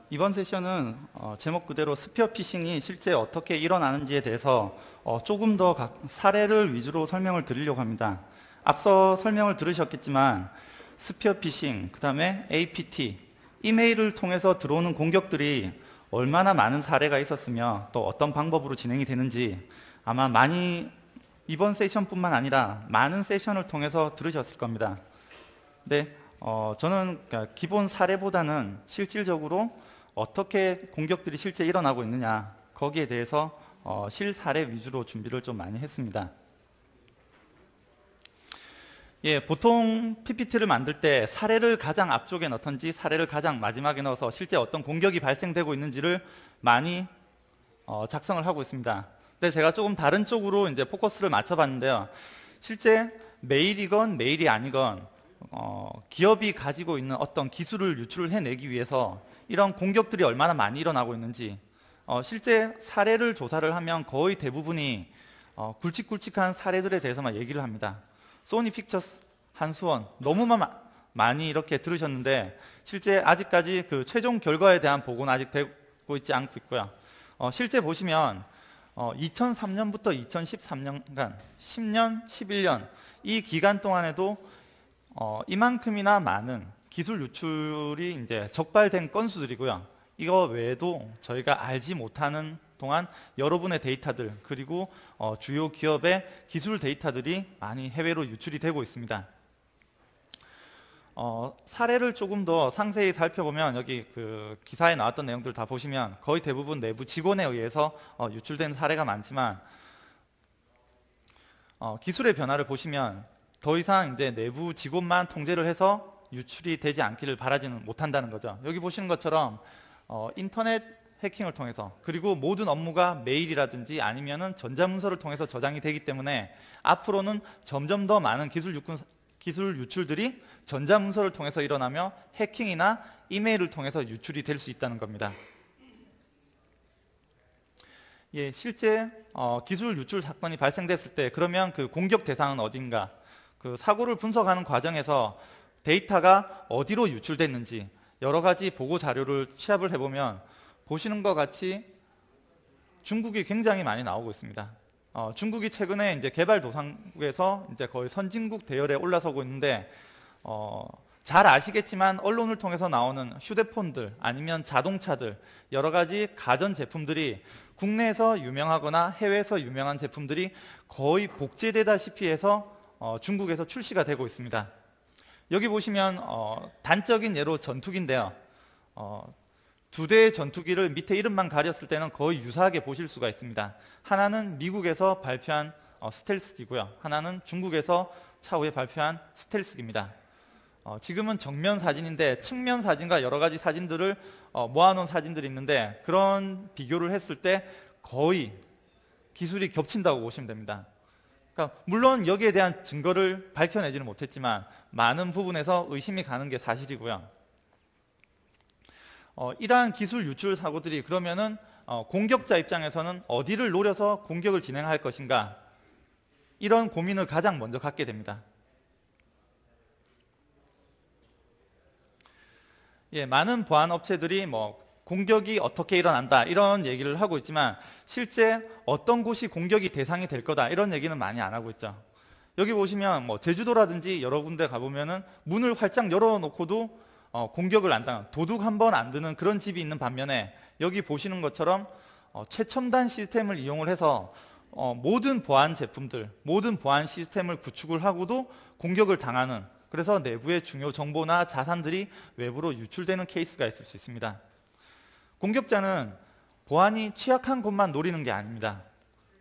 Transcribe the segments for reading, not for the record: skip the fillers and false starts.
이번 세션은 제목 그대로 스피어 피싱이 실제 어떻게 일어나는지에 대해서 조금 더 사례를 위주로 설명을 드리려고 합니다. 앞서 설명을 들으셨겠지만 스피어 피싱, 그 다음에 APT, 이메일을 통해서 들어오는 공격들이 얼마나 많은 사례가 있었으며 또 어떤 방법으로 진행이 되는지 아마 많이 이번 세션뿐만 아니라 많은 세션을 통해서 들으셨을 겁니다. 근데 저는 기본 사례보다는 실질적으로 어떻게 공격들이 실제 일어나고 있느냐, 거기에 대해서 실사례 위주로 준비를 좀 많이 했습니다. 예, 보통 PPT를 만들 때 사례를 가장 앞쪽에 넣던지 사례를 가장 마지막에 넣어서 실제 어떤 공격이 발생되고 있는지를 많이 작성을 하고 있습니다. 근데 제가 조금 다른 쪽으로 이제 포커스를 맞춰봤는데요. 실제 메일이건 메일이 아니건 기업이 가지고 있는 어떤 기술을 유출을 해내기 위해서 이런 공격들이 얼마나 많이 일어나고 있는지 실제 사례를 조사를 하면 거의 대부분이 굵직굵직한 사례들에 대해서만 얘기를 합니다. 소니 픽처스, 한수원 너무 많이 이렇게 들으셨는데 실제 아직까지 그 최종 결과에 대한 보고는 아직 되고 있지 않고 있고요. 실제 보시면 2003년부터 2013년간 10년, 11년 이 기간 동안에도 이만큼이나 많은 기술 유출이 이제 적발된 건수들이고요. 이거 외에도 저희가 알지 못하는 동안 여러분의 데이터들 그리고 주요 기업의 기술 데이터들이 많이 해외로 유출이 되고 있습니다. 사례를 조금 더 상세히 살펴보면 여기 그 기사에 나왔던 내용들 다 보시면 거의 대부분 내부 직원에 의해서 유출된 사례가 많지만 기술의 변화를 보시면 더 이상 이제 내부 직원만 통제를 해서 유출이 되지 않기를 바라지는 못한다는 거죠. 여기 보시는 것처럼 인터넷 해킹을 통해서 그리고 모든 업무가 메일이라든지 아니면은 전자문서를 통해서 저장이 되기 때문에 앞으로는 점점 더 많은 기술 유출들이 전자문서를 통해서 일어나며 해킹이나 이메일을 통해서 유출이 될 수 있다는 겁니다. 예, 실제 기술 유출 사건이 발생됐을 때 그러면 그 공격 대상은 어딘가, 그 사고를 분석하는 과정에서 데이터가 어디로 유출됐는지 여러 가지 보고 자료를 취합을 해보면 보시는 것 같이 중국이 굉장히 많이 나오고 있습니다. 중국이 최근에 이제 개발도상국에서 이제 거의 선진국 대열에 올라서고 있는데 잘 아시겠지만 언론을 통해서 나오는 휴대폰들 아니면 자동차들 여러 가지 가전 제품들이 국내에서 유명하거나 해외에서 유명한 제품들이 거의 복제되다시피 해서 중국에서 출시가 되고 있습니다. 여기 보시면 단적인 예로 전투기인데요. 두 대의 전투기를 밑에 이름만 가렸을 때는 거의 유사하게 보실 수가 있습니다. 하나는 미국에서 발표한 스텔스기고요. 하나는 중국에서 차후에 발표한 스텔스기입니다. 지금은 정면 사진인데 측면 사진과 여러 가지 사진들을 모아놓은 사진들이 있는데 그런 비교를 했을 때 거의 기술이 겹친다고 보시면 됩니다. 그러니까 물론 여기에 대한 증거를 밝혀내지는 못했지만 많은 부분에서 의심이 가는 게 사실이고요. 이러한 기술 유출 사고들이 그러면은 공격자 입장에서는 어디를 노려서 공격을 진행할 것인가, 이런 고민을 가장 먼저 갖게 됩니다. 예, 많은 보안 업체들이 공격이 어떻게 일어난다 이런 얘기를 하고 있지만 실제 어떤 곳이 공격이 대상이 될 거다 이런 얘기는 많이 안 하고 있죠. 여기 보시면 제주도라든지 여러 군데 가보면은 문을 활짝 열어놓고도 공격을 안 당한, 도둑 한 번 안 드는 그런 집이 있는 반면에 여기 보시는 것처럼 최첨단 시스템을 이용을 해서 모든 보안 제품들, 모든 보안 시스템을 구축을 하고도 공격을 당하는, 그래서 내부의 중요 정보나 자산들이 외부로 유출되는 케이스가 있을 수 있습니다. 공격자는 보안이 취약한 곳만 노리는 게 아닙니다.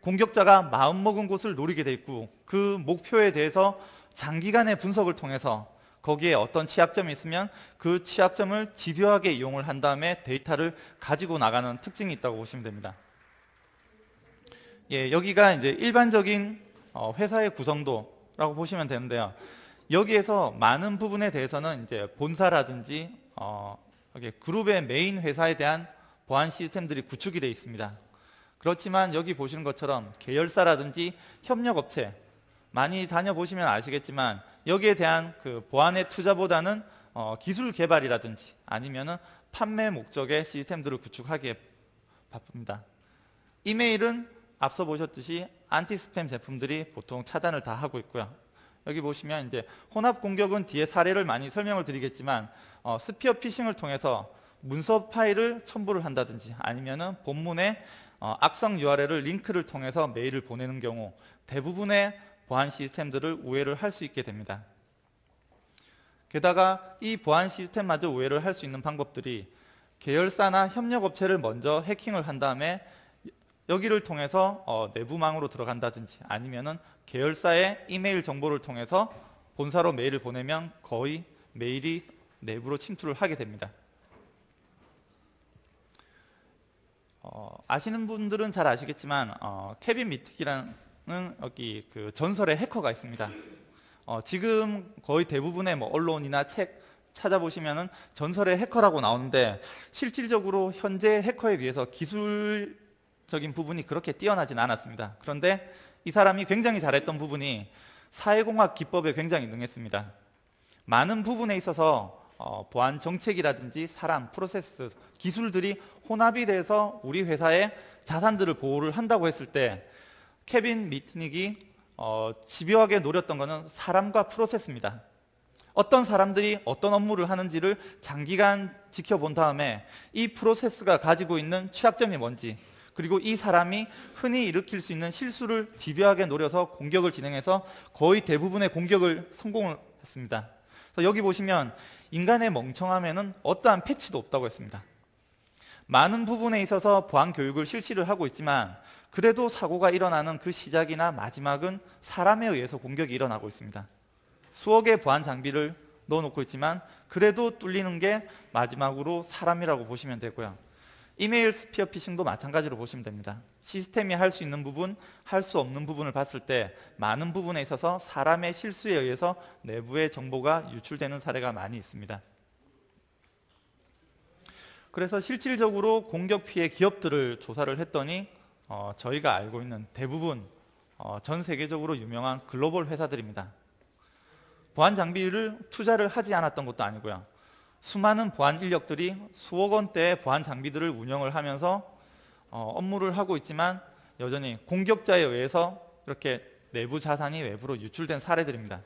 공격자가 마음먹은 곳을 노리게 돼 있고 그 목표에 대해서 장기간의 분석을 통해서 거기에 어떤 취약점이 있으면 그 취약점을 집요하게 이용을 한 다음에 데이터를 가지고 나가는 특징이 있다고 보시면 됩니다. 예, 여기가 이제 일반적인 회사의 구성도라고 보시면 되는데요. 여기에서 많은 부분에 대해서는 이제 본사라든지 여기 그룹의 메인 회사에 대한 보안 시스템들이 구축이 되어 있습니다. 그렇지만 여기 보시는 것처럼 계열사라든지 협력업체 많이 다녀보시면 아시겠지만 여기에 대한 그 보안의 투자보다는 기술 개발이라든지 아니면은 판매 목적의 시스템들을 구축하기에 바쁩니다. 이메일은 앞서 보셨듯이 안티스팸 제품들이 보통 차단을 다 하고 있고요. 여기 보시면 이제 혼합 공격은 뒤에 사례를 많이 설명을 드리겠지만 스피어 피싱을 통해서 문서 파일을 첨부를 한다든지 아니면은 본문에 악성 URL을 링크를 통해서 메일을 보내는 경우 대부분의 보안 시스템들을 우회를 할 수 있게 됩니다. 게다가 이 보안 시스템마저 우회를 할 수 있는 방법들이 계열사나 협력업체를 먼저 해킹을 한 다음에 여기를 통해서 내부망으로 들어간다든지 아니면은 계열사의 이메일 정보를 통해서 본사로 메일을 보내면 거의 메일이 내부로 침투를 하게 됩니다. 아시는 분들은 잘 아시겠지만 케빈 미트기라는 여기 그 전설의 해커가 있습니다. 지금 거의 대부분의 뭐 언론이나 책 찾아보시면은 전설의 해커라고 나오는데 실질적으로 현재 해커에 비해서 기술적인 부분이 그렇게 뛰어나진 않았습니다. 그런데 이 사람이 굉장히 잘했던 부분이 사회공학 기법에 굉장히 능했습니다. 많은 부분에 있어서 보안 정책이라든지 사람, 프로세스, 기술들이 혼합이 돼서 우리 회사의 자산들을 보호를 한다고 했을 때 케빈 미트닉이 집요하게 노렸던 것은 사람과 프로세스입니다. 어떤 사람들이 어떤 업무를 하는지를 장기간 지켜본 다음에 이 프로세스가 가지고 있는 취약점이 뭔지, 그리고 이 사람이 흔히 일으킬 수 있는 실수를 집요하게 노려서 공격을 진행해서 거의 대부분의 공격을 성공을 했습니다. 그래서 여기 보시면 인간의 멍청함에는 어떠한 패치도 없다고 했습니다. 많은 부분에 있어서 보안 교육을 실시를 하고 있지만 그래도 사고가 일어나는 그 시작이나 마지막은 사람에 의해서 공격이 일어나고 있습니다. 수억의 보안 장비를 넣어놓고 있지만 그래도 뚫리는 게 마지막으로 사람이라고 보시면 되고요. 이메일 스피어 피싱도 마찬가지로 보시면 됩니다. 시스템이 할 수 있는 부분, 할 수 없는 부분을 봤을 때 많은 부분에 있어서 사람의 실수에 의해서 내부의 정보가 유출되는 사례가 많이 있습니다. 그래서 실질적으로 공격 피해 기업들을 조사를 했더니 저희가 알고 있는 대부분 전 세계적으로 유명한 글로벌 회사들입니다. 보안 장비를 투자를 하지 않았던 것도 아니고요. 수많은 보안 인력들이 수억 원대의 보안 장비들을 운영을 하면서 업무를 하고 있지만 여전히 공격자에 의해서 이렇게 내부 자산이 외부로 유출된 사례들입니다.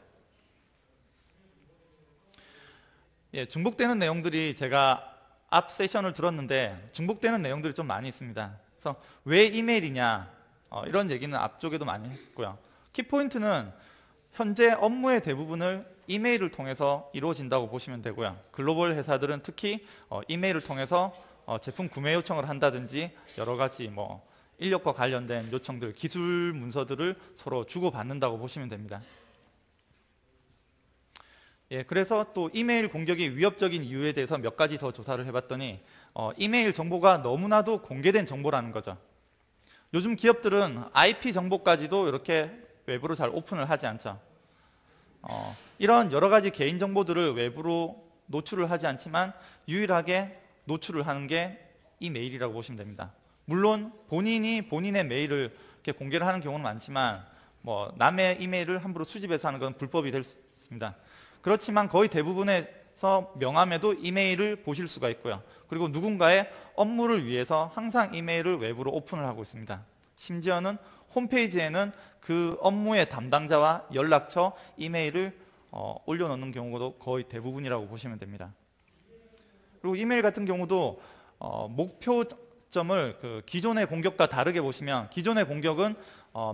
예, 중복되는 내용들이 제가 앞 세션을 들었는데 중복되는 내용들이 좀 많이 있습니다. 그래서 왜 이메일이냐 이런 얘기는 앞쪽에도 많이 했고요. 키포인트는 현재 업무의 대부분을 이메일을 통해서 이루어진다고 보시면 되고요. 글로벌 회사들은 특히 이메일을 통해서 제품 구매 요청을 한다든지 여러 가지 뭐 인력과 관련된 요청들, 기술 문서들을 서로 주고받는다고 보시면 됩니다. 예, 그래서 또 이메일 공격이 위협적인 이유에 대해서 몇 가지 더 조사를 해봤더니 이메일 정보가 너무나도 공개된 정보라는 거죠. 요즘 기업들은 IP 정보까지도 이렇게 외부로 잘 오픈을 하지 않죠. 이런 여러 가지 개인 정보들을 외부로 노출을 하지 않지만 유일하게 노출을 하는 게 이 메일이라고 보시면 됩니다. 물론 본인이 본인의 메일을 이렇게 공개를 하는 경우는 많지만 뭐 남의 이메일을 함부로 수집해서 하는 건 불법이 될 수 있습니다. 그렇지만 거의 대부분에서 명함에도 이메일을 보실 수가 있고요. 그리고 누군가의 업무를 위해서 항상 이메일을 외부로 오픈을 하고 있습니다. 심지어는 홈페이지에는 그 업무의 담당자와 연락처, 이메일을 올려놓는 경우도 거의 대부분이라고 보시면 됩니다. 그리고 이메일 같은 경우도 목표점을 그 기존의 공격과 다르게 보시면 기존의 공격은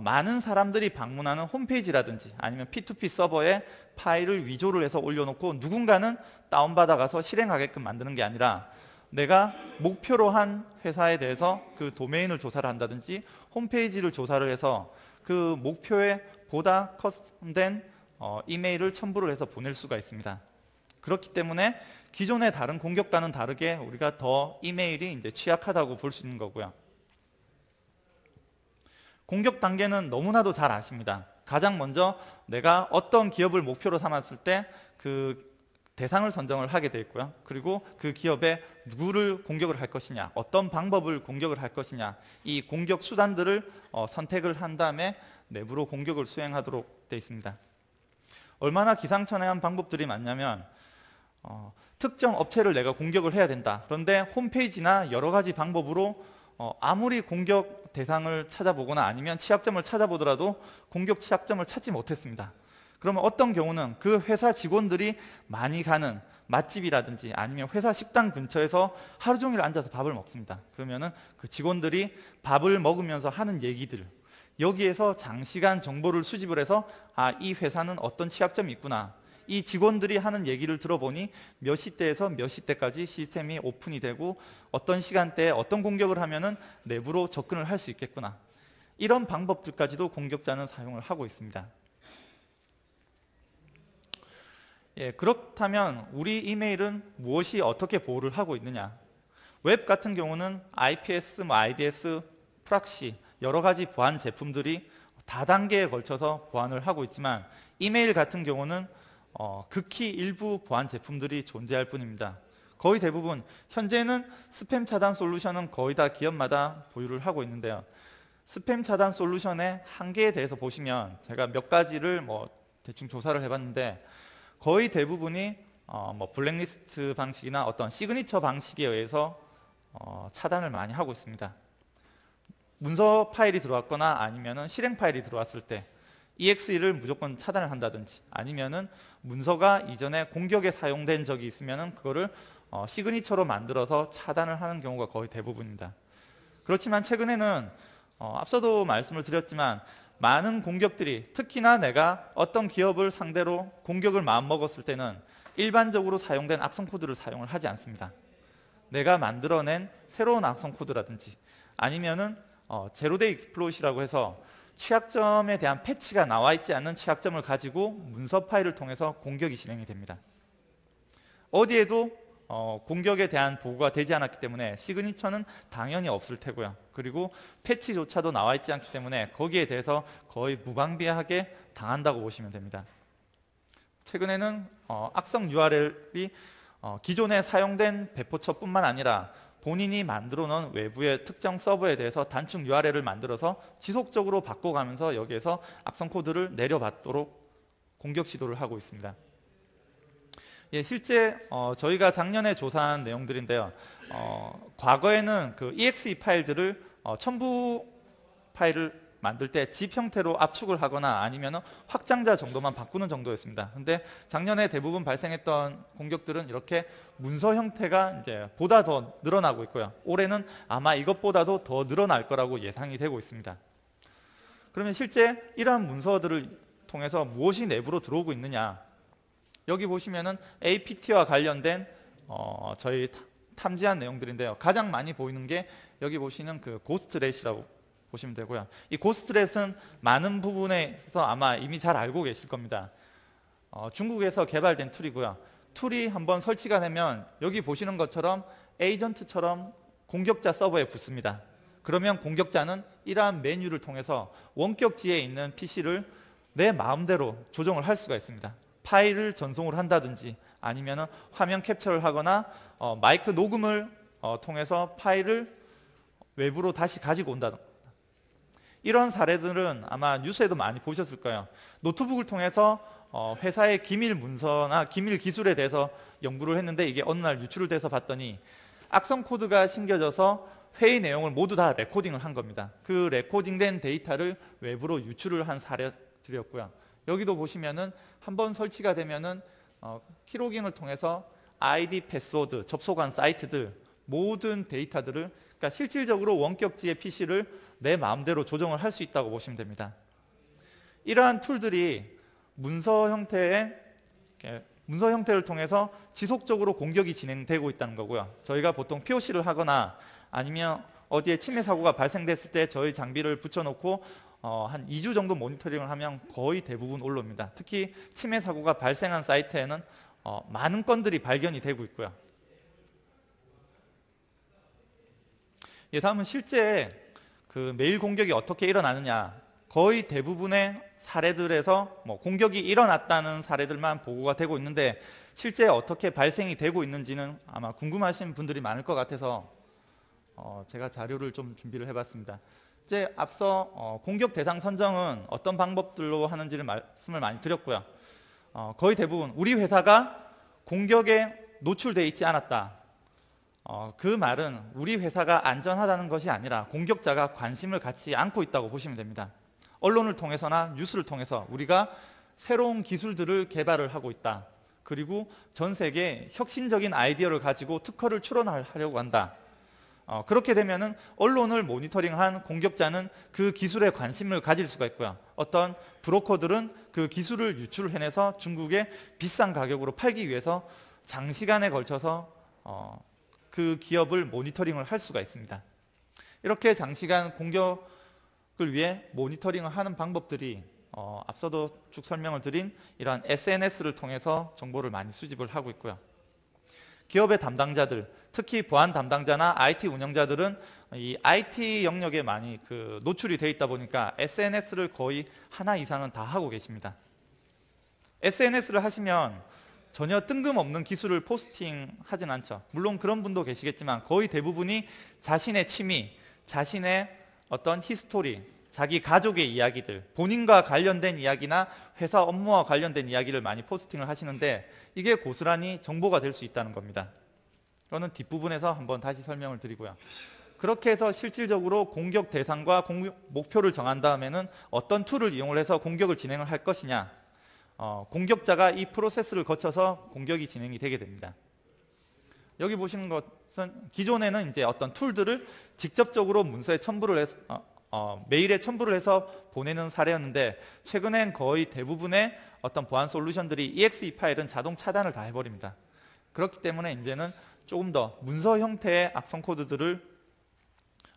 많은 사람들이 방문하는 홈페이지라든지 아니면 P2P 서버에 파일을 위조를 해서 올려놓고 누군가는 다운받아가서 실행하게끔 만드는 게 아니라 내가 목표로 한 회사에 대해서 그 도메인을 조사를 한다든지 홈페이지를 조사를 해서 그 목표에 보다 커스텀된 이메일을 첨부를 해서 보낼 수가 있습니다. 그렇기 때문에 기존의 다른 공격과는 다르게 우리가 더 이메일이 이제 취약하다고 볼 수 있는 거고요. 공격 단계는 너무나도 잘 아십니다. 가장 먼저 내가 어떤 기업을 목표로 삼았을 때 그 대상을 선정을 하게 돼 있고요. 그리고 그 기업에 누구를 공격을 할 것이냐, 어떤 방법을 공격을 할 것이냐, 이 공격 수단들을 선택을 한 다음에 내부로 공격을 수행하도록 돼 있습니다. 얼마나 기상천외한 방법들이 많냐면 특정 업체를 내가 공격을 해야 된다. 그런데 홈페이지나 여러 가지 방법으로 아무리 공격 대상을 찾아보거나 아니면 취약점을 찾아보더라도 공격 취약점을 찾지 못했습니다. 그러면 어떤 경우는 그 회사 직원들이 많이 가는 맛집이라든지 아니면 회사 식당 근처에서 하루 종일 앉아서 밥을 먹습니다. 그러면은 그 직원들이 밥을 먹으면서 하는 얘기들, 여기에서 장시간 정보를 수집을 해서 이 회사는 어떤 취약점이 있구나, 이 직원들이 하는 얘기를 들어보니 몇 시대에서 몇 시대까지 시스템이 오픈이 되고 어떤 시간대에 어떤 공격을 하면은 내부로 접근을 할 수 있겠구나, 이런 방법들까지도 공격자는 사용을 하고 있습니다. 그렇다면 우리 이메일은 무엇이 어떻게 보호를 하고 있느냐? 웹 같은 경우는 IPS, IDS, 프락시 여러 가지 보안 제품들이 다단계에 걸쳐서 보안을 하고 있지만 이메일 같은 경우는 극히 일부 보안 제품들이 존재할 뿐입니다. 거의 대부분 현재는 스팸 차단 솔루션은 거의 다 기업마다 보유를 하고 있는데요. 스팸 차단 솔루션의 한계에 대해서 보시면 제가 몇 가지를 대충 조사를 해봤는데 거의 대부분이 블랙리스트 방식이나 어떤 시그니처 방식에 의해서 차단을 많이 하고 있습니다. 문서 파일이 들어왔거나 아니면은 실행 파일이 들어왔을 때 EXE를 무조건 차단을 한다든지 아니면은 문서가 이전에 공격에 사용된 적이 있으면은 그거를 시그니처로 만들어서 차단을 하는 경우가 거의 대부분입니다. 그렇지만 최근에는 앞서도 말씀을 드렸지만 많은 공격들이, 특히나 내가 어떤 기업을 상대로 공격을 마음먹었을 때는 일반적으로 사용된 악성 코드를 사용을 하지 않습니다. 내가 만들어낸 새로운 악성 코드라든지 아니면은 제로데이 익스플로잇이라고 해서 취약점에 대한 패치가 나와 있지 않는 취약점을 가지고 문서 파일을 통해서 공격이 진행이 됩니다. 어디에도 공격에 대한 보고가 되지 않았기 때문에 시그니처는 당연히 없을 테고요. 그리고 패치조차도 나와 있지 않기 때문에 거기에 대해서 거의 무방비하게 당한다고 보시면 됩니다. 최근에는 악성 URL이 기존에 사용된 배포처뿐만 아니라 본인이 만들어 놓은 외부의 특정 서버에 대해서 단축 URL을 만들어서 지속적으로 바꿔가면서 여기에서 악성 코드를 내려받도록 공격 시도를 하고 있습니다. 실제 저희가 작년에 조사한 내용들인데요. 과거에는 그 exe 파일들을 첨부 파일을 만들 때 zip 형태로 압축을 하거나 아니면 확장자 정도만 바꾸는 정도였습니다. 근데 작년에 대부분 발생했던 공격들은 이렇게 문서 형태가 이제 보다 더 늘어나고 있고요. 올해는 아마 이것보다도 더 늘어날 거라고 예상이 되고 있습니다. 그러면 실제 이러한 문서들을 통해서 무엇이 내부로 들어오고 있느냐? 여기 보시면은 APT와 관련된 저희 탐지한 내용들인데요. 가장 많이 보이는 게 여기 보시는 그 고스트렛이라고 보시면 되고요. 이 고스트렛은 많은 부분에서 아마 이미 잘 알고 계실 겁니다. 중국에서 개발된 툴이고요. 툴이 한번 설치가 되면 여기 보시는 것처럼 에이전트처럼 공격자 서버에 붙습니다. 그러면 공격자는 이러한 메뉴를 통해서 원격지에 있는 PC를 내 마음대로 조정을 할 수가 있습니다. 파일을 전송을 한다든지 아니면 화면 캡처를 하거나 마이크 녹음을 통해서 파일을 외부로 다시 가지고 온다든지, 이런 사례들은 아마 뉴스에도 많이 보셨을 거예요. 노트북을 통해서 회사의 기밀 문서나 기밀 기술에 대해서 연구를 했는데 이게 어느 날 유출을 돼서 봤더니 악성 코드가 심겨져서 회의 내용을 모두 다 레코딩을 한 겁니다. 그 레코딩된 데이터를 외부로 유출을 한 사례들이었고요. 여기도 보시면은 한번 설치가 되면은 키로깅을 통해서 아이디, 패스워드, 접속한 사이트들 모든 데이터들을, 그러니까 실질적으로 원격지의 PC를 내 마음대로 조정을 할 수 있다고 보시면 됩니다. 이러한 툴들이 문서 형태를 통해서 지속적으로 공격이 진행되고 있다는 거고요. 저희가 보통 POC를 하거나 아니면 어디에 침해 사고가 발생됐을 때 저희 장비를 붙여놓고 한 2주 정도 모니터링을 하면 거의 대부분 올라옵니다. 특히 침해 사고가 발생한 사이트에는 많은 건들이 발견이 되고 있고요. 다음은 실제 그 메일 공격이 어떻게 일어나느냐. 거의 대부분의 사례들에서 공격이 일어났다는 사례들만 보고가 되고 있는데 실제 어떻게 발생이 되고 있는지는 아마 궁금하신 분들이 많을 것 같아서 제가 자료를 좀 준비를 해봤습니다. 이제 앞서 공격 대상 선정은 어떤 방법들로 하는지를 말씀을 많이 드렸고요. 거의 대부분 우리 회사가 공격에 노출되어 있지 않았다. 그 말은 우리 회사가 안전하다는 것이 아니라 공격자가 관심을 갖지 않고 있다고 보시면 됩니다. 언론을 통해서나 뉴스를 통해서 우리가 새로운 기술들을 개발을 하고 있다. 그리고 전 세계에 혁신적인 아이디어를 가지고 특허를 출원하려고 한다. 그렇게 되면은 언론을 모니터링한 공격자는 그 기술에 관심을 가질 수가 있고요. 어떤 브로커들은 그 기술을 유출해내서 중국에 비싼 가격으로 팔기 위해서 장시간에 걸쳐서 그 기업을 모니터링을 할 수가 있습니다. 이렇게 장시간 공격을 위해 모니터링을 하는 방법들이 앞서도 쭉 설명을 드린 이러한 SNS를 통해서 정보를 많이 수집을 하고 있고요. 기업의 담당자들, 특히 보안 담당자나 IT 운영자들은 이 IT 영역에 많이 노출이 되어 있다 보니까 SNS를 거의 하나 이상은 다 하고 계십니다. SNS를 하시면 전혀 뜬금없는 기술을 포스팅하진 않죠. 물론 그런 분도 계시겠지만 거의 대부분이 자신의 취미, 자신의 어떤 히스토리, 자기 가족의 이야기들, 본인과 관련된 이야기나 회사 업무와 관련된 이야기를 많이 포스팅을 하시는데 이게 고스란히 정보가 될 수 있다는 겁니다. 이거는 뒷부분에서 한번 다시 설명을 드리고요. 그렇게 해서 실질적으로 공격 대상과 공격 목표를 정한 다음에는 어떤 툴을 이용을 해서 공격을 진행을 할 것이냐, 공격자가 이 프로세스를 거쳐서 공격이 진행이 되게 됩니다. 여기 보시는 것은 기존에는 이제 어떤 툴들을 직접적으로 문서에 첨부를 해서 메일에 첨부를 해서 보내는 사례였는데 최근엔 거의 대부분의 어떤 보안 솔루션들이 exe 파일은 자동 차단을 다 해버립니다. 그렇기 때문에 이제는 조금 더 문서 형태의 악성 코드들을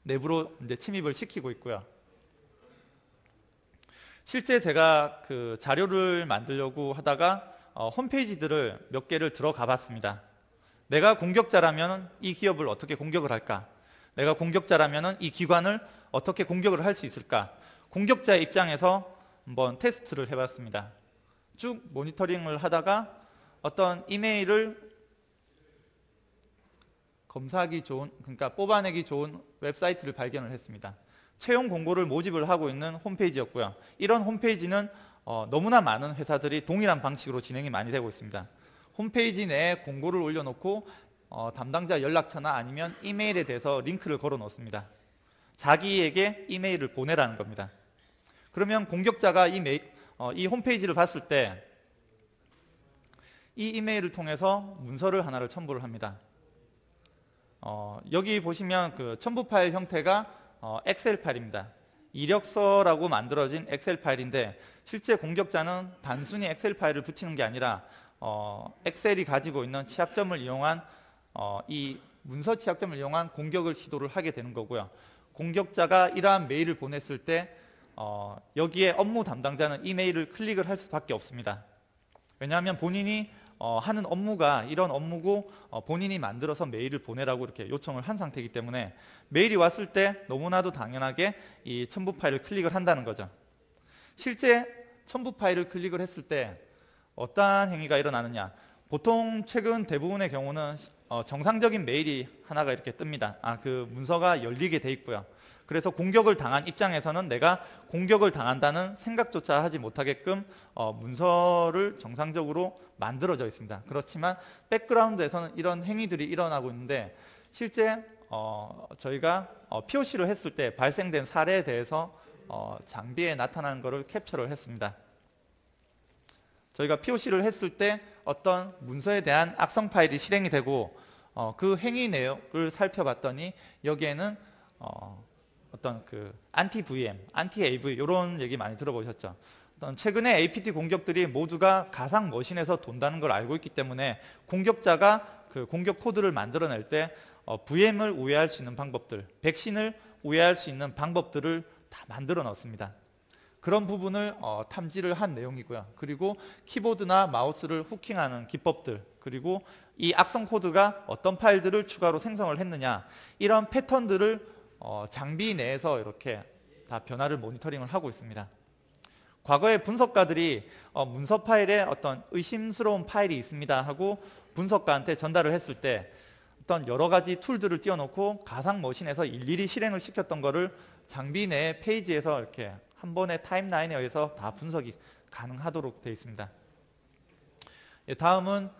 내부로 이제 침입을 시키고 있고요. 실제 제가 그 자료를 만들려고 하다가 홈페이지들을 몇 개를 들어가 봤습니다. 내가 공격자라면 이 기업을 어떻게 공격을 할까? 내가 공격자라면 이 기관을 어떻게 공격을 할 수 있을까? 공격자의 입장에서 한번 테스트를 해봤습니다. 쭉 모니터링을 하다가 어떤 이메일을 검사하기 좋은, 그러니까 뽑아내기 좋은 웹사이트를 발견을 했습니다. 채용 공고를 모집을 하고 있는 홈페이지였고요. 이런 홈페이지는 너무나 많은 회사들이 동일한 방식으로 진행이 많이 되고 있습니다. 홈페이지 내에 공고를 올려놓고 담당자 연락처나 아니면 이메일에 대해서 링크를 걸어 놓습니다. 자기에게 이메일을 보내라는 겁니다. 그러면 공격자가 이 홈페이지를 봤을 때 이 이메일을 통해서 문서를 하나를 첨부를 합니다. 여기 보시면 그 첨부 파일 형태가 엑셀 파일입니다. 이력서라고 만들어진 엑셀 파일인데 실제 공격자는 단순히 엑셀 파일을 붙이는 게 아니라 엑셀이 가지고 있는 취약점을 이용한 이 문서 취약점을 이용한 공격을 시도를 하게 되는 거고요. 공격자가 이러한 메일을 보냈을 때 여기에 업무 담당자는 이 메일을 클릭을 할 수밖에 없습니다. 왜냐하면 본인이 하는 업무가 이런 업무고 본인이 만들어서 메일을 보내라고 이렇게 요청을 한 상태이기 때문에 메일이 왔을 때 너무나도 당연하게 이 첨부 파일을 클릭을 한다는 거죠. 실제 첨부 파일을 클릭을 했을 때 어떠한 행위가 일어나느냐, 보통 최근 대부분의 경우는 정상적인 메일이 하나가 이렇게 뜹니다. 그 문서가 열리게 돼 있고요. 그래서 공격을 당한 입장에서는 내가 공격을 당한다는 생각조차 하지 못하게끔 문서를 정상적으로 만들어져 있습니다. 그렇지만 백그라운드에서는 이런 행위들이 일어나고 있는데 실제 저희가 POC를 했을 때 발생된 사례에 대해서 장비에 나타나는 것을 캡처를 했습니다. 저희가 POC를 했을 때 어떤 문서에 대한 악성 파일이 실행이 되고 그 행위 내역을 살펴봤더니 여기에는 어떤 그 안티 VM, 안티 AV 이런 얘기 많이 들어보셨죠. 어떤 최근에 APT 공격들이 모두가 가상 머신에서 돈다는 걸 알고 있기 때문에 공격자가 그 공격 코드를 만들어낼 때 VM을 우회할 수 있는 방법들, 백신을 우회할 수 있는 방법들을 다 만들어 넣습니다. 그런 부분을 탐지를 한 내용이고요. 그리고 키보드나 마우스를 후킹하는 기법들, 그리고 이 악성 코드가 어떤 파일들을 추가로 생성을 했느냐, 이런 패턴들을 장비 내에서 이렇게 다 변화를 모니터링을 하고 있습니다. 과거에 분석가들이 문서 파일에 어떤 의심스러운 파일이 있습니다 하고 분석가한테 전달을 했을 때 어떤 여러 가지 툴들을 띄워놓고 가상 머신에서 일일이 실행을 시켰던 거를 장비 내 페이지에서 이렇게 한 번의 타임라인에 의해서 다 분석이 가능하도록 되어 있습니다. 다음은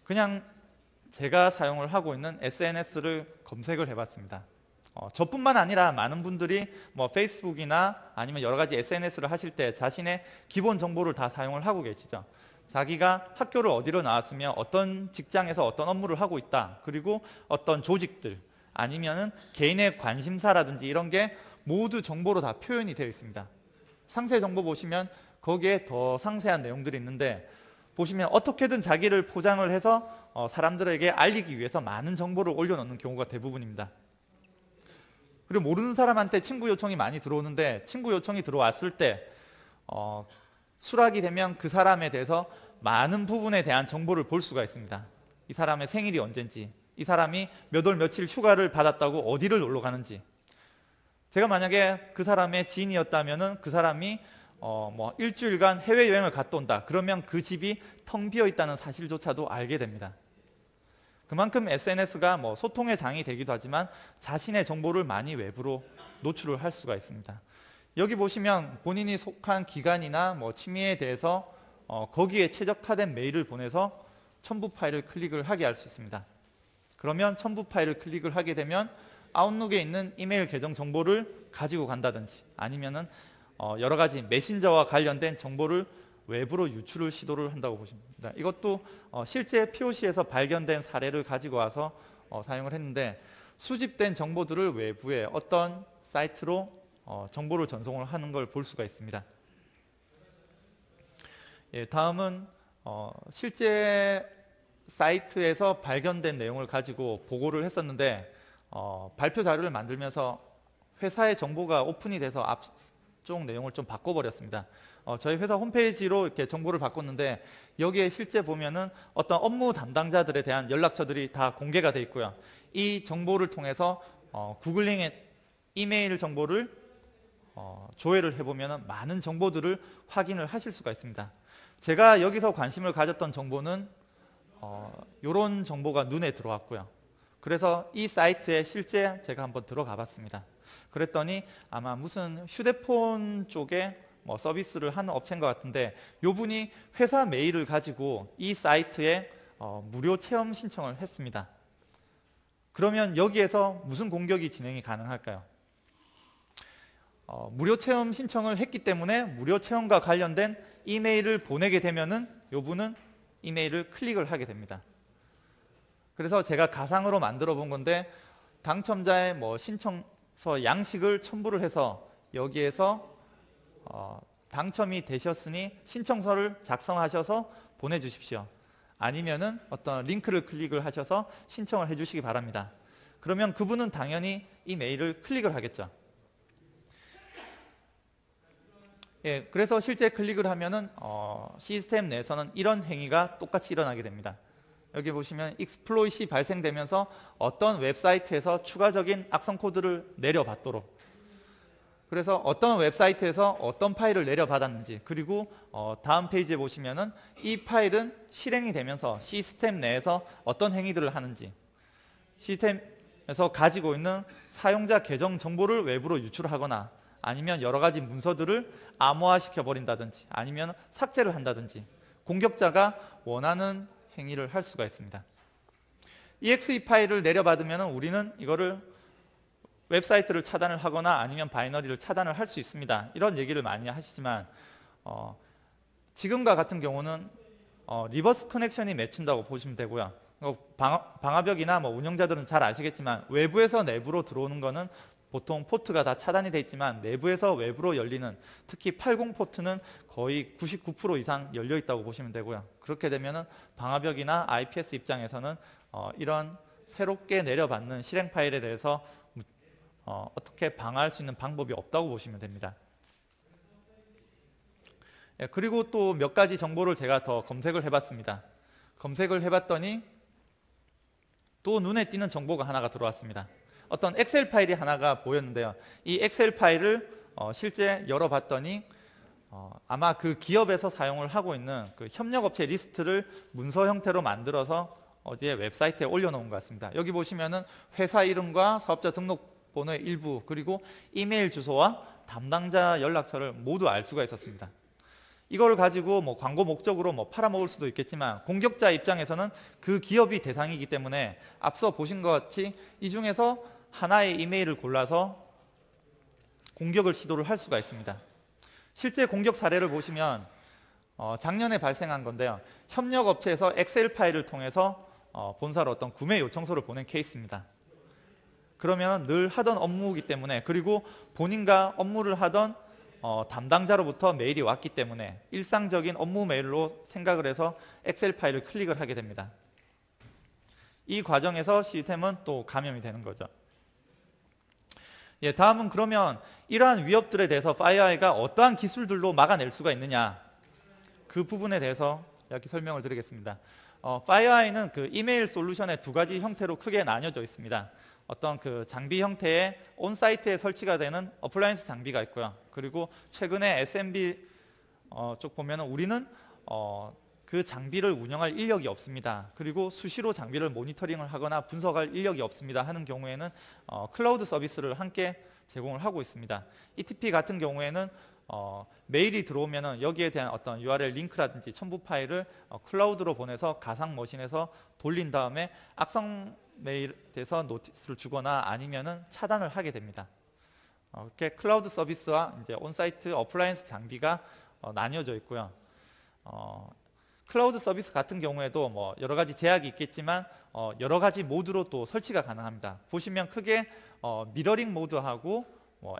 그냥 제가 사용을 하고 있는 SNS를 검색을 해봤습니다. 저뿐만 아니라 많은 분들이 뭐 페이스북이나 아니면 여러 가지 SNS를 하실 때 자신의 기본 정보를 다 사용을 하고 계시죠. 자기가 학교를 어디로 나왔으며 어떤 직장에서 어떤 업무를 하고 있다. 그리고 어떤 조직들 아니면은 개인의 관심사라든지 이런 게 모두 정보로 다 표현이 되어 있습니다. 상세 정보 보시면 거기에 더 상세한 내용들이 있는데 보시면 어떻게든 자기를 포장을 해서 사람들에게 알리기 위해서 많은 정보를 올려놓는 경우가 대부분입니다. 그리고 모르는 사람한테 친구 요청이 많이 들어오는데 친구 요청이 들어왔을 때 수락이 되면 그 사람에 대해서 많은 부분에 대한 정보를 볼 수가 있습니다. 이 사람의 생일이 언젠지, 이 사람이 몇 월 며칠 휴가를 받았다고 어디를 놀러 가는지. 제가 만약에 그 사람의 지인이었다면은 그 사람이 뭐 일주일간 해외여행을 갔다 온다. 그러면 그 집이 텅 비어 있다는 사실조차도 알게 됩니다. 그만큼 SNS가 뭐 소통의 장이 되기도 하지만 자신의 정보를 많이 외부로 노출을 할 수가 있습니다. 여기 보시면 본인이 속한 기관이나 뭐 취미에 대해서 거기에 최적화된 메일을 보내서 첨부 파일을 클릭을 하게 할 수 있습니다. 그러면 첨부 파일을 클릭을 하게 되면 아웃룩에 있는 이메일 계정 정보를 가지고 간다든지 아니면은 여러 가지 메신저와 관련된 정보를 외부로 유출을 시도를 한다고 보시면 됩니다. 이것도 실제 POC에서 발견된 사례를 가지고 와서 사용을 했는데 수집된 정보들을 외부에 어떤 사이트로 정보를 전송을 하는 걸 볼 수가 있습니다. 예, 다음은 실제 사이트에서 발견된 내용을 가지고 보고를 했었는데 발표 자료를 만들면서 회사의 정보가 오픈이 돼서 앞쪽 내용을 좀 바꿔버렸습니다. 저희 회사 홈페이지로 이렇게 정보를 바꿨는데 여기에 실제 보면은 어떤 업무 담당자들에 대한 연락처들이 다 공개가 돼 있고요. 이 정보를 통해서 구글링의 이메일 정보를 조회를 해보면 많은 정보들을 확인을 하실 수가 있습니다. 제가 여기서 관심을 가졌던 정보는 이런 정보가 눈에 들어왔고요. 그래서 이 사이트에 실제 제가 한번 들어가 봤습니다. 그랬더니 아마 무슨 휴대폰 쪽에 뭐 서비스를 하는 업체인 것 같은데 이분이 회사 메일을 가지고 이 사이트에 무료 체험 신청을 했습니다. 그러면 여기에서 무슨 공격이 진행이 가능할까요? 무료 체험 신청을 했기 때문에 무료 체험과 관련된 이메일을 보내게 되면은 이분은 이메일을 클릭을 하게 됩니다. 그래서 제가 가상으로 만들어 본 건데 당첨자의 뭐 신청서 양식을 첨부를 해서 여기에서 당첨이 되셨으니 신청서를 작성하셔서 보내주십시오. 아니면은 어떤 링크를 클릭을 하셔서 신청을 해주시기 바랍니다. 그러면 그분은 당연히 이 메일을 클릭을 하겠죠. 예, 그래서 실제 클릭을 하면은 시스템 내에서는 이런 행위가 똑같이 일어나게 됩니다. 여기 보시면 익스플로잇이 발생되면서 어떤 웹사이트에서 추가적인 악성 코드를 내려받도록, 그래서 어떤 웹사이트에서 어떤 파일을 내려받았는지, 그리고 다음 페이지에 보시면은 이 파일은 실행이 되면서 시스템 내에서 어떤 행위들을 하는지, 시스템에서 가지고 있는 사용자 계정 정보를 외부로 유출하거나 아니면 여러 가지 문서들을 암호화시켜 버린다든지 아니면 삭제를 한다든지 공격자가 원하는 행위를 할 수가 있습니다. exe 파일을 내려받으면 우리는 이거를 웹사이트를 차단을 하거나 아니면 바이너리를 차단을 할 수 있습니다. 이런 얘기를 많이 하시지만 지금과 같은 경우는 리버스 커넥션이 맺힌다고 보시면 되고요. 방화벽이나 뭐 운영자들은 잘 아시겠지만 외부에서 내부로 들어오는 거는 보통 포트가 다 차단이 되어 있지만 내부에서 외부로 열리는, 특히 80 포트는 거의 99% 이상 열려 있다고 보시면 되고요. 그렇게 되면은 방화벽이나 IPS 입장에서는 이런 새롭게 내려받는 실행 파일에 대해서 어떻게 방어할 수 있는 방법이 없다고 보시면 됩니다. 예, 그리고 또 몇 가지 정보를 제가 더 검색을 해봤습니다. 검색을 해봤더니 또 눈에 띄는 정보가 하나가 들어왔습니다. 어떤 엑셀 파일이 하나가 보였는데요. 이 엑셀 파일을 실제 열어봤더니 아마 그 기업에서 사용을 하고 있는 그 협력업체 리스트를 문서 형태로 만들어서 어디에 웹사이트에 올려놓은 것 같습니다. 여기 보시면은 회사 이름과 사업자 등록번호의 일부, 그리고 이메일 주소와 담당자 연락처를 모두 알 수가 있었습니다. 이걸 가지고 뭐 광고 목적으로 뭐 팔아먹을 수도 있겠지만 공격자 입장에서는 그 기업이 대상이기 때문에 앞서 보신 것 같이 이 중에서 하나의 이메일을 골라서 공격을 시도를 할 수가 있습니다. 실제 공격 사례를 보시면 작년에 발생한 건데요. 협력업체에서 엑셀 파일을 통해서 본사로 어떤 구매 요청서를 보낸 케이스입니다. 그러면 늘 하던 업무이기 때문에, 그리고 본인과 업무를 하던 담당자로부터 메일이 왔기 때문에 일상적인 업무 메일로 생각을 해서 엑셀 파일을 클릭을 하게 됩니다. 이 과정에서 시스템은 또 감염이 되는 거죠. 예, 다음은 그러면 이러한 위협들에 대해서 FireEye가 어떠한 기술들로 막아낼 수가 있느냐, 그 부분에 대해서 이렇게 설명을 드리겠습니다. FireEye는 그 이메일 솔루션의 두 가지 형태로 크게 나뉘어져 있습니다. 어떤 그 장비 형태의 온사이트에 설치가 되는 어플라이언스 장비가 있고요. 그리고 최근에 SMB 쪽 보면은 우리는 그 장비를 운영할 인력이 없습니다. 그리고 수시로 장비를 모니터링을 하거나 분석할 인력이 없습니다 하는 경우에는 클라우드 서비스를 함께 제공을 하고 있습니다. ETP 같은 경우에는 메일이 들어오면은 여기에 대한 어떤 URL 링크라든지 첨부 파일을 클라우드로 보내서 가상 머신에서 돌린 다음에 악성 메일에 대해서 노티스를 주거나 아니면은 차단을 하게 됩니다. 이렇게 클라우드 서비스와 이제 온사이트 어플라이언스 장비가 나뉘어져 있고요. 클라우드 서비스 같은 경우에도 뭐 여러 가지 제약이 있겠지만 여러 가지 모드로 또 설치가 가능합니다. 보시면 크게 미러링 모드하고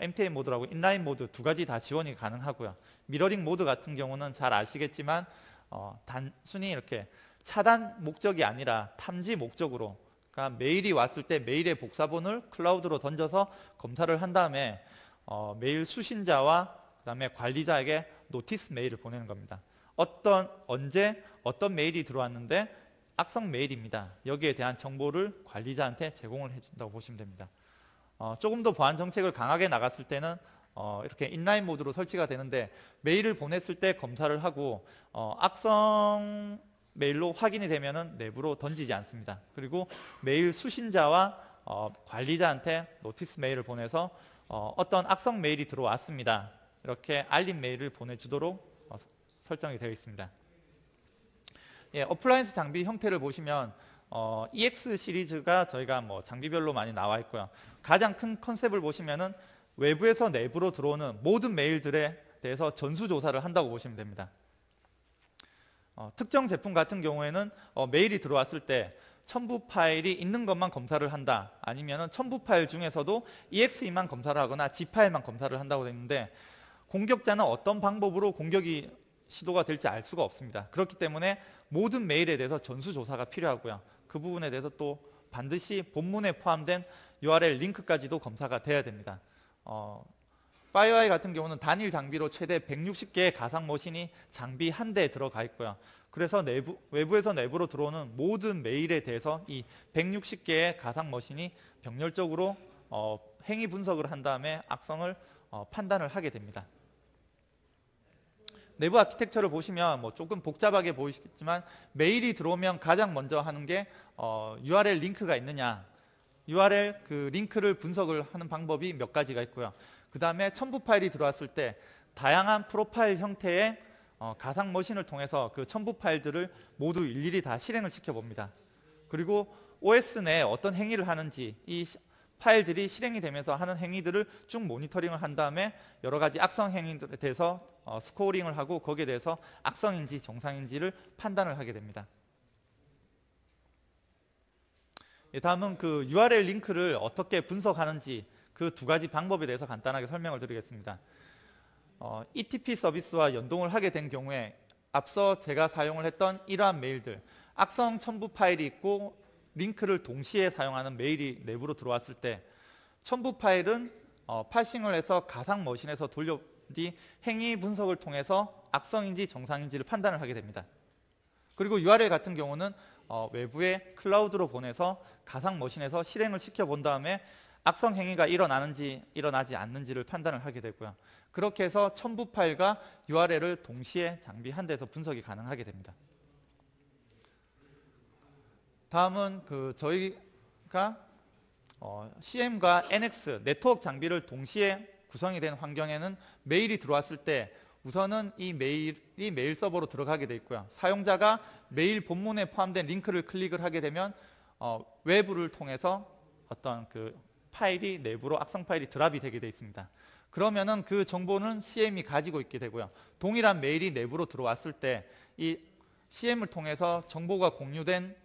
MTA 모드라고 인라인 모드 두 가지 다 지원이 가능하고요. 미러링 모드 같은 경우는 잘 아시겠지만 단순히 이렇게 차단 목적이 아니라 탐지 목적으로, 그러니까 메일이 왔을 때 메일의 복사본을 클라우드로 던져서 검사를 한 다음에 메일 수신자와 그다음에 관리자에게 노티스 메일을 보내는 겁니다. 언제 어떤 메일이 들어왔는데 악성 메일입니다. 여기에 대한 정보를 관리자한테 제공을 해준다고 보시면 됩니다. 조금 더 보안 정책을 강하게 나갔을 때는 이렇게 인라인 모드로 설치가 되는데 메일을 보냈을 때 검사를 하고 악성 메일로 확인이 되면은 내부로 던지지 않습니다. 그리고 메일 수신자와 관리자한테 노티스 메일을 보내서 어떤 악성 메일이 들어왔습니다. 이렇게 알림 메일을 보내주도록 설정이 되어 있습니다. 예, 어플라이언스 장비 형태를 보시면 EX 시리즈가 저희가 뭐 장비별로 많이 나와 있고요. 가장 큰 컨셉을 보시면은 외부에서 내부로 들어오는 모든 메일들에 대해서 전수조사를 한다고 보시면 됩니다. 특정 제품 같은 경우에는 메일이 들어왔을 때 첨부 파일이 있는 것만 검사를 한다, 아니면은 첨부 파일 중에서도 EXE만 검사를 하거나 G 파일만 검사를 한다고 되어 있는데, 공격자는 어떤 방법으로 공격이 시도가 될지 알 수가 없습니다. 그렇기 때문에 모든 메일에 대해서 전수조사가 필요하고요. 그 부분에 대해서 또 반드시 본문에 포함된 URL 링크까지도 검사가 돼야 됩니다. FireEye 같은 경우는 단일 장비로 최대 160개의 가상 머신이 장비 한 대에 들어가 있고요. 그래서 외부에서 내부로 들어오는 모든 메일에 대해서 이 160개의 가상 머신이 병렬적으로 행위 분석을 한 다음에 악성을 판단을 하게 됩니다. 내부 아키텍처를 보시면 뭐 조금 복잡하게 보이시겠지만 메일이 들어오면 가장 먼저 하는 게 URL 링크가 있느냐, URL 그 링크를 분석을 하는 방법이 몇 가지가 있고요. 그 다음에 첨부 파일이 들어왔을 때 다양한 프로파일 형태의 가상 머신을 통해서 그 첨부 파일들을 모두 일일이 다 실행을 시켜봅니다. 그리고 OS 내에 어떤 행위를 하는지, 이 파일들이 실행이 되면서 하는 행위들을 쭉 모니터링을 한 다음에 여러 가지 악성 행위들에 대해서 스코어링을 하고 거기에 대해서 악성인지 정상인지를 판단을 하게 됩니다. 다음은 그 URL 링크를 어떻게 분석하는지 그 두 가지 방법에 대해서 간단하게 설명을 드리겠습니다. ETP 서비스와 연동을 하게 된 경우에 앞서 제가 사용을 했던 이러한 메일들, 악성 첨부 파일이 있고 링크를 동시에 사용하는 메일이 내부로 들어왔을 때 첨부 파일은 파싱을 해서 가상 머신에서 돌려 뒤 행위 분석을 통해서 악성인지 정상인지를 판단을 하게 됩니다. 그리고 URL 같은 경우는 외부의 클라우드로 보내서 가상 머신에서 실행을 시켜본 다음에 악성 행위가 일어나는지 일어나지 않는지를 판단을 하게 되고요. 그렇게 해서 첨부 파일과 URL을 동시에 장비 한 대에서 분석이 가능하게 됩니다. 다음은 그 저희가 CM과 NX 네트워크 장비를 동시에 구성이 된 환경에는 메일이 들어왔을 때 우선은 이 메일이 메일 서버로 들어가게 돼 있고요. 사용자가 메일 본문에 포함된 링크를 클릭을 하게 되면 외부를 통해서 어떤 그 파일이 내부로 악성 파일이 드랍이 되게 돼 있습니다. 그러면은 그 정보는 CM이 가지고 있게 되고요. 동일한 메일이 내부로 들어왔을 때 이 CM을 통해서 정보가 공유된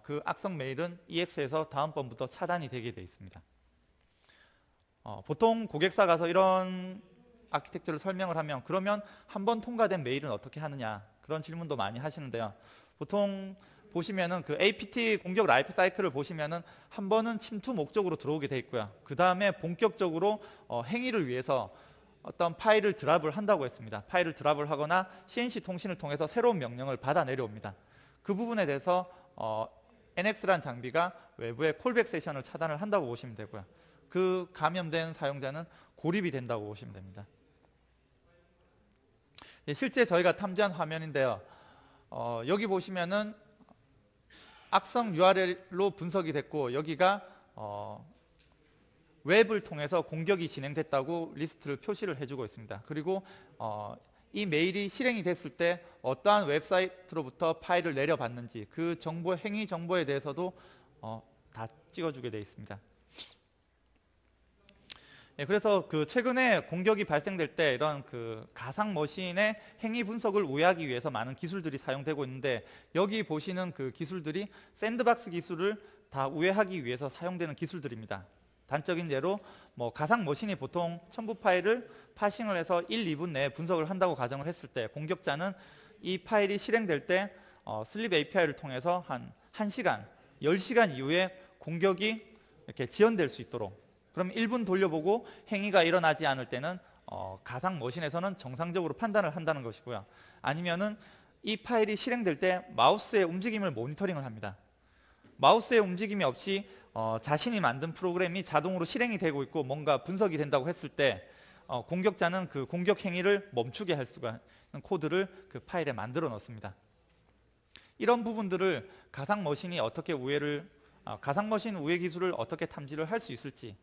그 악성 메일은 EX에서 다음번부터 차단이 되게 돼 있습니다. 보통 고객사 가서 이런 아키텍처를 설명을 하면 그러면 한 번 통과된 메일은 어떻게 하느냐 그런 질문도 많이 하시는데요. 보통 보시면은 그 APT 공격 라이프 사이클을 보시면은 한 번은 침투 목적으로 들어오게 돼 있고요. 그 다음에 본격적으로 행위를 위해서 어떤 파일을 드랍을 한다고 했습니다. 파일을 드랍을 하거나 CNC 통신을 통해서 새로운 명령을 받아 내려옵니다. 그 부분에 대해서 NX라는 장비가 외부의 콜백 세션을 차단을 한다고 보시면 되고요. 그 감염된 사용자는 고립이 된다고 보시면 됩니다. 실제 저희가 탐지한 화면인데요. 여기 보시면은 악성 URL로 분석이 됐고 여기가 웹을 통해서 공격이 진행됐다고 리스트를 표시를 해주고 있습니다. 그리고 이 메일이 실행이 됐을 때 어떠한 웹사이트로부터 파일을 내려받는지 그 정보, 행위 정보에 대해서도 다 찍어주게 되어 있습니다. 그래서 그 최근에 공격이 발생될 때 이런 그 가상 머신의 행위 분석을 우회하기 위해서 많은 기술들이 사용되고 있는데 여기 보시는 그 기술들이 샌드박스 기술을 다 우회하기 위해서 사용되는 기술들입니다. 단적인 예로 뭐 가상 머신이 보통 첨부 파일을 파싱을 해서 1, 2분 내에 분석을 한다고 가정을 했을 때 공격자는 이 파일이 실행될 때 슬립 API를 통해서 한 1시간, 10시간 이후에 공격이 이렇게 지연될 수 있도록 그럼 1분 돌려보고 행위가 일어나지 않을 때는 가상 머신에서는 정상적으로 판단을 한다는 것이고요. 아니면은 이 파일이 실행될 때 마우스의 움직임을 모니터링을 합니다. 마우스의 움직임이 없이 자신이 만든 프로그램이 자동으로 실행이 되고 있고 뭔가 분석이 된다고 했을 때 공격자는 그 공격 행위를 멈추게 할 수가 있는 코드를 그 파일에 만들어 넣습니다. 이런 부분들을 가상 머신이 어떻게 가상 머신 우회 기술을 어떻게 탐지를 할 수 있을지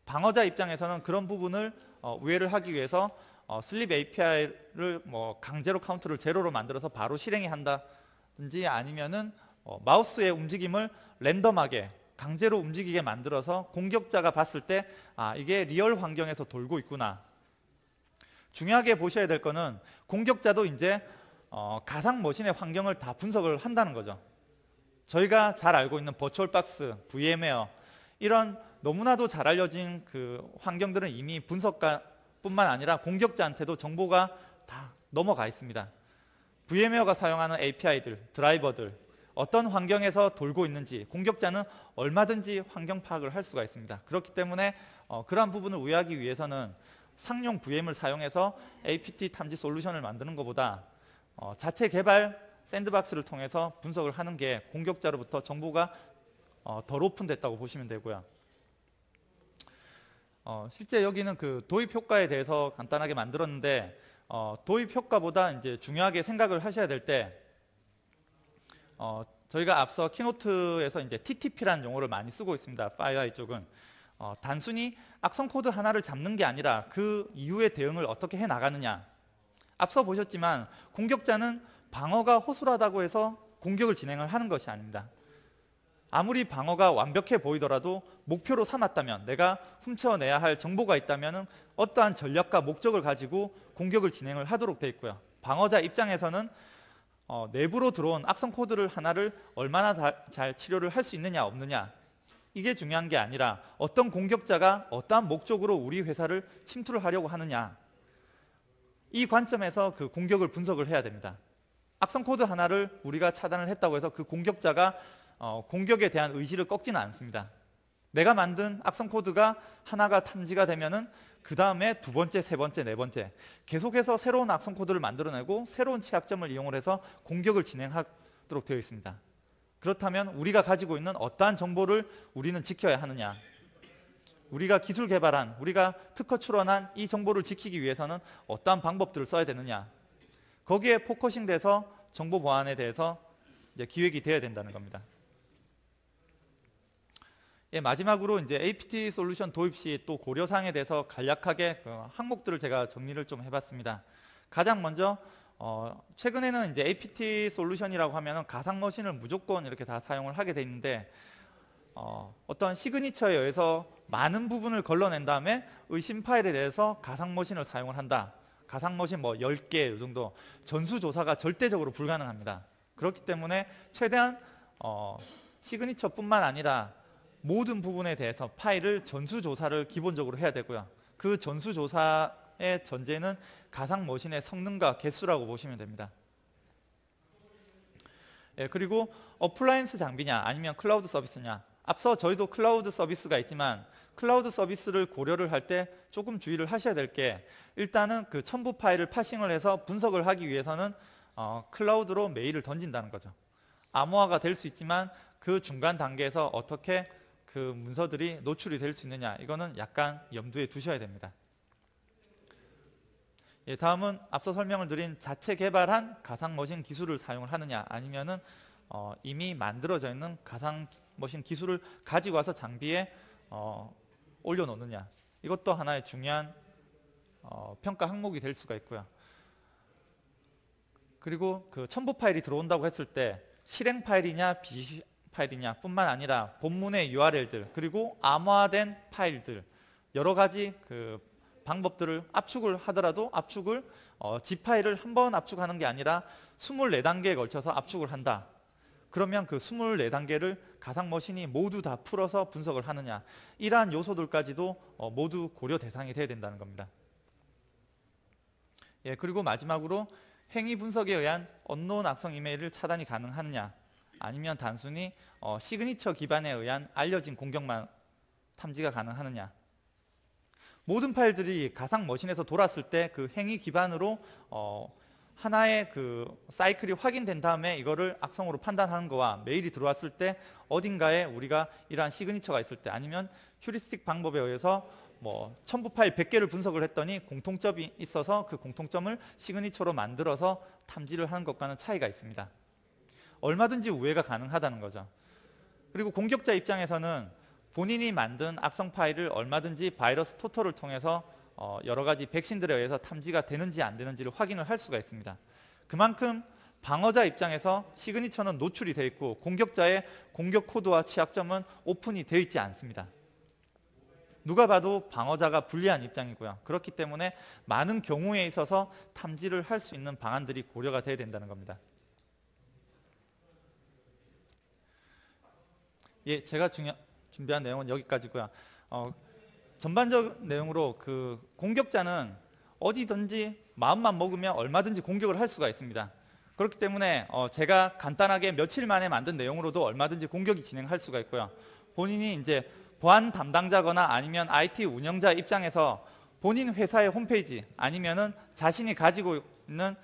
방어자 입장에서는 그런 부분을 우회를 하기 위해서 슬립 API를 뭐 강제로 카운트를 제로로 만들어서 바로 실행이 한다든지 아니면은 마우스의 움직임을 랜덤하게 강제로 움직이게 만들어서 공격자가 봤을 때 이게 리얼 환경에서 돌고 있구나. 중요하게 보셔야 될 거는 공격자도 이제 가상 머신의 환경을 다 분석을 한다는 거죠. 저희가 잘 알고 있는 버추얼박스, VM웨어 이런 너무나도 잘 알려진 그 환경들은 이미 분석가뿐만 아니라 공격자한테도 정보가 다 넘어가 있습니다. VM웨어가 사용하는 API들, 드라이버들 어떤 환경에서 돌고 있는지 공격자는 얼마든지 환경 파악을 할 수가 있습니다. 그렇기 때문에 그러한 부분을 우회하기 위해서는 상용 VM을 사용해서 APT 탐지 솔루션을 만드는 것보다 자체 개발 샌드박스를 통해서 분석을 하는 게 공격자로부터 정보가 덜 오픈됐다고 보시면 되고요. 실제 여기는 그 도입 효과에 대해서 간단하게 만들었는데 도입 효과보다 이제 중요하게 생각을 하셔야 될 때 저희가 앞서 키노트에서 이제 TTP라는 용어를 많이 쓰고 있습니다. FireEye 쪽은 단순히 악성 코드 하나를 잡는 게 아니라 그 이후의 대응을 어떻게 해 나가느냐. 앞서 보셨지만 공격자는 방어가 허술하다고 해서 공격을 진행을 하는 것이 아닙니다. 아무리 방어가 완벽해 보이더라도 목표로 삼았다면 내가 훔쳐내야 할 정보가 있다면 어떠한 전략과 목적을 가지고 공격을 진행을 하도록 되어 있고요. 방어자 입장에서는 내부로 들어온 악성 코드를 하나를 얼마나 잘 치료를 할 수 있느냐 없느냐 이게 중요한 게 아니라 어떤 공격자가 어떠한 목적으로 우리 회사를 침투를 하려고 하느냐 이 관점에서 그 공격을 분석을 해야 됩니다. 악성 코드 하나를 우리가 차단을 했다고 해서 그 공격자가 공격에 대한 의지를 꺾지는 않습니다. 내가 만든 악성 코드가 하나가 탐지가 되면은 그 다음에 두 번째, 세 번째, 네 번째 계속해서 새로운 악성 코드를 만들어내고 새로운 취약점을 이용을 해서 공격을 진행하도록 되어 있습니다. 그렇다면 우리가 가지고 있는 어떠한 정보를 우리는 지켜야 하느냐 우리가 기술 개발한, 우리가 특허 출원한 이 정보를 지키기 위해서는 어떠한 방법들을 써야 되느냐 거기에 포커싱 돼서 정보 보안에 대해서 이제 기획이 되어야 된다는 겁니다. 예, 마지막으로 이제 APT 솔루션 도입 시 또 고려사항에 대해서 간략하게 그 항목들을 제가 정리를 좀 해봤습니다. 가장 먼저 최근에는 이제 APT 솔루션이라고 하면은 가상 머신을 무조건 이렇게 다 사용을 하게 돼 있는데 어떤 시그니처에 의해서 많은 부분을 걸러낸 다음에 의심 파일에 대해서 가상 머신을 사용을 한다. 가상 머신 뭐 10개 이 정도 전수조사가 절대적으로 불가능합니다. 그렇기 때문에 최대한 시그니처뿐만 아니라 모든 부분에 대해서 파일을 전수조사를 기본적으로 해야 되고요. 그 전수조사의 전제는 가상 머신의 성능과 개수라고 보시면 됩니다. 예, 그리고 어플라이언스 장비냐 아니면 클라우드 서비스냐. 앞서 저희도 클라우드 서비스가 있지만 클라우드 서비스를 고려를 할 때 조금 주의를 하셔야 될 게 일단은 그 첨부 파일을 파싱을 해서 분석을 하기 위해서는 클라우드로 메일을 던진다는 거죠. 암호화가 될 수 있지만 그 중간 단계에서 어떻게 그 문서들이 노출이 될 수 있느냐 이거는 약간 염두에 두셔야 됩니다. 예, 다음은 앞서 설명을 드린 자체 개발한 가상 머신 기술을 사용을 하느냐 아니면은 이미 만들어져 있는 가상 머신 기술을 가지고 와서 장비에 올려놓느냐 이것도 하나의 중요한 평가 항목이 될 수가 있고요. 그리고 그 첨부 파일이 들어온다고 했을 때 실행 파일이냐 비실행 파일이냐 뿐만 아니라 본문의 URL들 그리고 암호화된 파일들 여러 가지 그 방법들을 압축을 하더라도 압축을 zip 파일을 한 번 압축하는 게 아니라 24단계에 걸쳐서 압축을 한다. 그러면 그 24단계를 가상 머신이 모두 다 풀어서 분석을 하느냐 이러한 요소들까지도 모두 고려 대상이 돼야 된다는 겁니다. 예, 그리고 마지막으로 행위 분석에 의한 언노운 악성 이메일을 차단이 가능하느냐 아니면 단순히 시그니처 기반에 의한 알려진 공격만 탐지가 가능하느냐. 모든 파일들이 가상 머신에서 돌았을 때 그 행위 기반으로 하나의 그 사이클이 확인된 다음에 이거를 악성으로 판단하는 거와 메일이 들어왔을 때 어딘가에 우리가 이러한 시그니처가 있을 때 아니면 휴리스틱 방법에 의해서 뭐 첨부 파일 100개를 분석을 했더니 공통점이 있어서 그 공통점을 시그니처로 만들어서 탐지를 하는 것과는 차이가 있습니다. 얼마든지 우회가 가능하다는 거죠. 그리고 공격자 입장에서는 본인이 만든 악성 파일을 얼마든지 바이러스 토터를 통해서 여러 가지 백신들에 의해서 탐지가 되는지 안 되는지를 확인을 할 수가 있습니다. 그만큼 방어자 입장에서 시그니처는 노출이 되어 있고 공격자의 공격 코드와 취약점은 오픈이 되어 있지 않습니다. 누가 봐도 방어자가 불리한 입장이고요. 그렇기 때문에 많은 경우에 있어서 탐지를 할 수 있는 방안들이 고려가 돼야 된다는 겁니다. 예, 제가 준비한 내용은 여기까지고요. 전반적 내용으로 그 공격자는 어디든지 마음만 먹으면 얼마든지 공격을 할 수가 있습니다. 그렇기 때문에 제가 간단하게 며칠 만에 만든 내용으로도 얼마든지 공격이 진행할 수가 있고요. 본인이 이제 보안 담당자거나 아니면 IT 운영자 입장에서 본인 회사의 홈페이지 아니면은 자신이 가지고 있는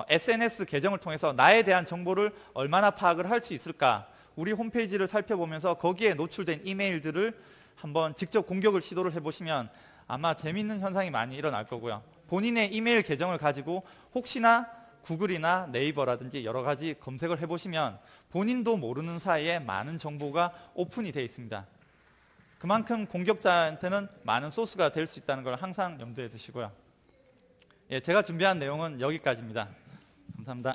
SNS 계정을 통해서 나에 대한 정보를 얼마나 파악을 할 수 있을까 우리 홈페이지를 살펴보면서 거기에 노출된 이메일들을 한번 직접 공격을 시도를 해보시면 아마 재미있는 현상이 많이 일어날 거고요. 본인의 이메일 계정을 가지고 혹시나 구글이나 네이버라든지 여러 가지 검색을 해보시면 본인도 모르는 사이에 많은 정보가 오픈이 되어 있습니다. 그만큼 공격자한테는 많은 소스가 될 수 있다는 걸 항상 염두에 두시고요. 예, 제가 준비한 내용은 여기까지입니다. 감사합니다.